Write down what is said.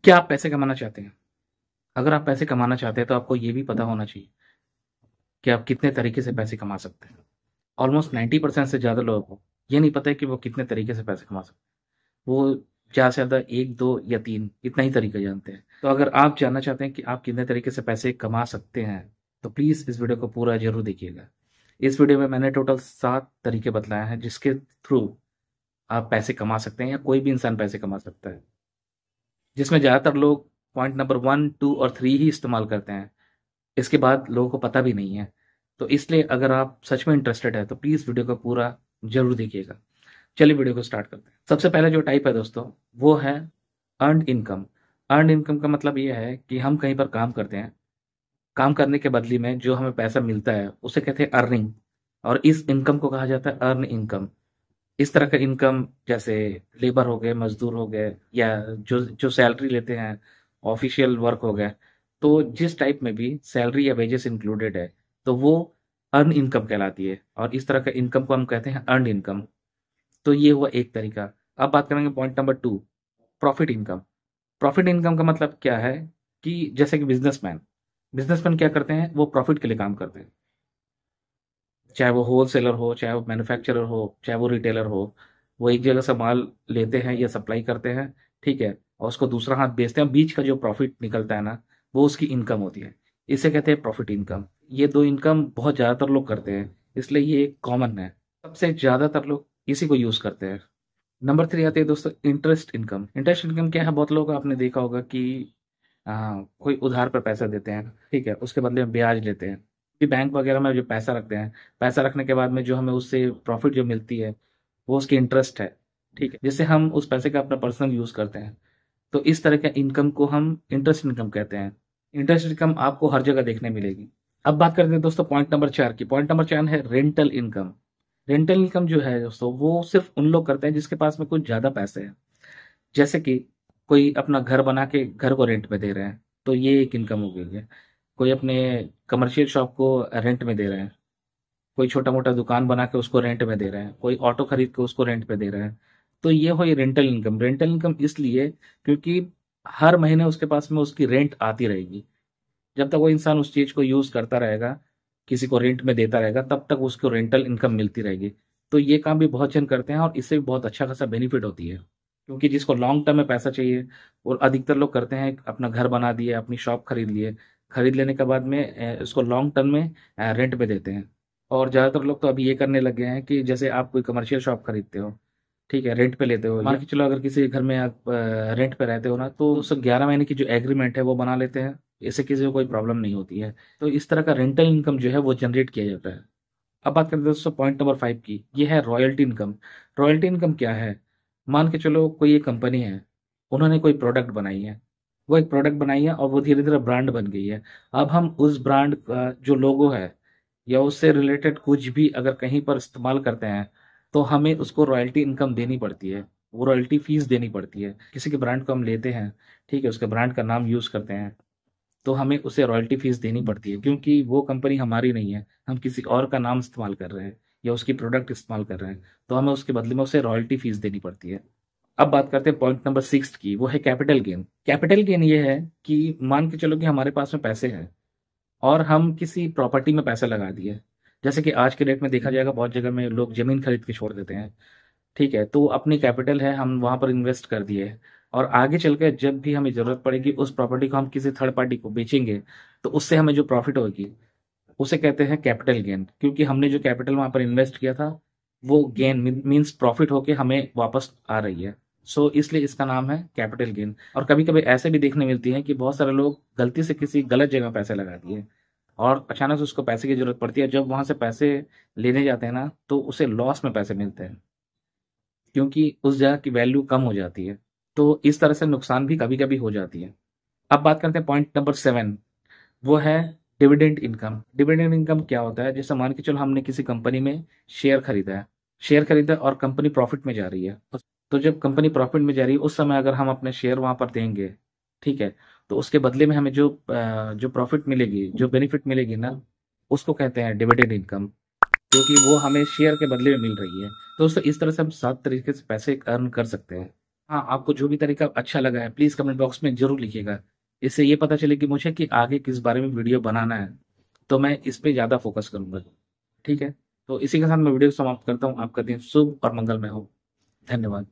क्या आप पैसे कमाना चाहते हैं? अगर आप पैसे कमाना चाहते हैं तो आपको ये भी पता होना चाहिए कि आप कितने तरीके से पैसे कमा सकते हैं। ऑलमोस्ट 90% से ज़्यादा लोगों को ये नहीं पता है कि वो कितने तरीके से पैसे कमा सकते हैं। वो ज़्यादा से ज़्यादा 1, 2 या 3 इतना ही तरीका जानते हैं। तो अगर आप जानना चाहते हैं कि आप कितने तरीके से पैसे कमा सकते हैं, तो प्लीज़ इस वीडियो को पूरा ज़रूर देखिएगा। इस वीडियो में मैंने टोटल 7 तरीके बतलाए हैं जिसके थ्रू आप पैसे कमा सकते हैं या कोई भी इंसान पैसे कमा सकता है। जिसमें ज़्यादातर लोग पॉइंट नंबर 1, 2 और 3 ही इस्तेमाल करते हैं। इसके बाद लोगों को पता भी नहीं है। तो इसलिए अगर आप सच में इंटरेस्टेड है तो प्लीज़ वीडियो को पूरा ज़रूर देखिएगा। चलिए वीडियो को स्टार्ट करते हैं। सबसे पहला जो टाइप है दोस्तों, वो है अर्न्ड इनकम। अर्न्ड इनकम का मतलब ये है कि हम कहीं पर काम करते हैं, काम करने के बदले में जो हमें पैसा मिलता है उसे कहते हैं अर्निंग, और इस इनकम को कहा जाता है अर्न इनकम। इस तरह का इनकम जैसे लेबर हो गए, मजदूर हो गए, या जो जो सैलरी लेते हैं, ऑफिशियल वर्क हो गए, तो जिस टाइप में भी सैलरी या वेजेस इंक्लूडेड है तो वो अर्न इनकम कहलाती है, और इस तरह का इनकम को हम कहते हैं अर्न इनकम। तो ये हुआ एक तरीका। अब बात करेंगे point number 2, profit income. Profit income का मतलब क्या है कि जैसे कि बिजनेसमैन बिजनेसमैन क्या करते हैं, वो प्रॉफिट के लिए काम करते हैं। चाहे वो होलसेलर हो, चाहे वो मैन्युफैक्चरर हो, चाहे वो रिटेलर हो, वो एक जगह से माल लेते हैं या सप्लाई करते हैं, ठीक है, और उसको दूसरा हाथ बेचते हैं। बीच का जो प्रॉफिट निकलता है ना, वो उसकी इनकम होती है। इसे कहते हैं प्रॉफिट इनकम। ये दो इनकम बहुत ज़्यादातर लोग करते हैं, इसलिए ये कॉमन है। सबसे ज़्यादातर लोग इसी को यूज़ करते हैं। नंबर 3 आती है दोस्तों इंटरेस्ट इनकम। इंटरेस्ट इनकम क्या है, बहुत लोग आपने देखा होगा कि कोई उधार पर पैसा देते हैं, ठीक है, उसके बदले में ब्याज लेते हैं। कि बैंक वगैरह में जो पैसा रखते हैं, पैसा रखने के बाद में जो हमें उससे प्रॉफिट जो मिलती है वो उसकी इंटरेस्ट है, ठीक है, जिससे हम उस पैसे का अपना पर्सनल यूज़ करते हैं। तो इस तरह के इनकम को हम इंटरेस्ट इनकम कहते हैं। इंटरेस्ट इनकम आपको हर जगह देखने मिलेगी। अब बात करते हैं दोस्तों पॉइंट नंबर 4 की। पॉइंट नंबर 4 है रेंटल इनकम। रेंटल इनकम जो है दोस्तों, वो सिर्फ उन लोग करते हैं जिसके पास में कुछ ज़्यादा पैसे हैं। जैसे कि कोई अपना घर बना के घर को रेंट पे दे रहे हैं, तो ये एक इनकम हो गई है। कोई अपने कमर्शियल शॉप को रेंट में दे रहे हैं, कोई छोटा मोटा दुकान बना के उसको रेंट में दे रहे हैं, कोई ऑटो खरीद के उसको रेंट पे दे रहे हैं। तो ये हुई रेंटल इनकम। रेंटल इनकम इसलिए क्योंकि हर महीने उसके पास में उसकी रेंट आती रहेगी। जब तक वो इंसान उस चीज को यूज करता रहेगा, किसी को रेंट में देता रहेगा, तब तक उसको रेंटल इनकम मिलती रहेगी। तो ये काम भी बहुत जन करते हैं और इससे भी बहुत अच्छा खासा बेनिफिट होती है। क्योंकि जिसको लॉन्ग टर्म में पैसा चाहिए, और अधिकतर लोग करते हैं अपना घर बना दिए, अपनी शॉप खरीद लिए, खरीद लेने के बाद में उसको लॉन्ग टर्म में रेंट पे देते हैं। और ज़्यादातर लोग तो अभी ये करने लग गए हैं कि जैसे आप कोई कमर्शियल शॉप खरीदते हो, ठीक है, रेंट पे लेते हो, मान के चलो अगर किसी घर में आप रेंट पे रहते हो ना, तो उस 11 महीने की जो एग्रीमेंट है वो बना लेते हैं। इससे किसी को कोई प्रॉब्लम नहीं होती है। तो इस तरह का रेंटल इनकम जो है वो जनरेट किया जाता है। अब बात करते हैं दोस्तों पॉइंट नंबर 5 की। ये है रॉयल्टी इनकम। रॉयल्टी इनकम क्या है, मान के चलो कोई एक कंपनी है, उन्होंने कोई प्रोडक्ट बनाई है, वो एक प्रोडक्ट बनाई है और वो धीरे धीरे ब्रांड बन गई है। अब हम उस ब्रांड का जो लोगो है या उससे रिलेटेड कुछ भी अगर कहीं पर इस्तेमाल करते हैं, तो हमें उसको रॉयल्टी इनकम देनी पड़ती है। वो रॉयल्टी फीस देनी पड़ती है। किसी के ब्रांड को हम लेते हैं, ठीक है, उसके ब्रांड का नाम यूज़ करते हैं, तो हमें उसे रॉयल्टी फीस देनी पड़ती है, क्योंकि वो कंपनी हमारी नहीं है, हम किसी और का नाम इस्तेमाल कर रहे हैं या उसकी प्रोडक्ट इस्तेमाल कर रहे हैं, तो हमें उसके बदले में उसे रॉयल्टी फीस देनी पड़ती है। अब बात करते हैं पॉइंट नंबर 6 की। वो है कैपिटल गेन। कैपिटल गेन ये है कि मान के चलो कि हमारे पास में पैसे हैं और हम किसी प्रॉपर्टी में पैसा लगा दिए। जैसे कि आज के डेट में देखा जाएगा, बहुत जगह में लोग जमीन खरीद के छोड़ देते हैं, ठीक है, तो अपनी कैपिटल है, हम वहां पर इन्वेस्ट कर दिए, और आगे चलकर जब भी हमें जरूरत पड़ेगी उस प्रॉपर्टी को हम किसी थर्ड पार्टी को बेचेंगे, तो उससे हमें जो प्रॉफिट होगी उसे कहते हैं कैपिटल गेन। क्योंकि हमने जो कैपिटल वहां पर इन्वेस्ट किया था, वो गेन मीन्स प्रॉफिट होके हमें वापस आ रही है। सो इसलिए इसका नाम है कैपिटल गेन। और कभी कभी ऐसे भी देखने मिलती है कि बहुत सारे लोग गलती से किसी गलत जगह पैसे लगा दिए, और अचानक से उसको पैसे की जरूरत पड़ती है। जब वहां से पैसे लेने जाते हैं ना, तो उसे लॉस में पैसे मिलते हैं, क्योंकि उस जगह की वैल्यू कम हो जाती है। तो इस तरह से नुकसान भी कभी कभी हो जाती है। अब बात करते हैं पॉइंट नंबर 7। वो है डिविडेंड इनकम। डिविडेंड इनकम क्या होता है, जैसे मान के चलो हमने किसी कंपनी में शेयर खरीदा है, शेयर खरीदा और कंपनी प्रॉफिट में जा रही है, तो जब कंपनी प्रॉफिट में जा रही है उस समय अगर हम अपने शेयर वहां पर देंगे, ठीक है, तो उसके बदले में हमें जो प्रॉफिट मिलेगी, जो बेनिफिट मिलेगी ना, उसको कहते हैं डिविडेंड इनकम, क्योंकि वो हमें शेयर के बदले में मिल रही है। तो दोस्तों इस तरह से हम 7 तरीके से पैसे अर्न कर सकते हैं। हाँ, आपको जो भी तरीका अच्छा लगा है प्लीज़ कमेंट बॉक्स में ज़रूर लिखिएगा। इससे ये पता चले कि मुझे कि आगे किस बारे में वीडियो बनाना है, तो मैं इस पे ज़्यादा फ़ोकस करूँगा। ठीक है? तो इसी के साथ मैं वीडियो समाप्त करता हूँ। आपका दिन शुभ और मंगलमय हो। धन्यवाद।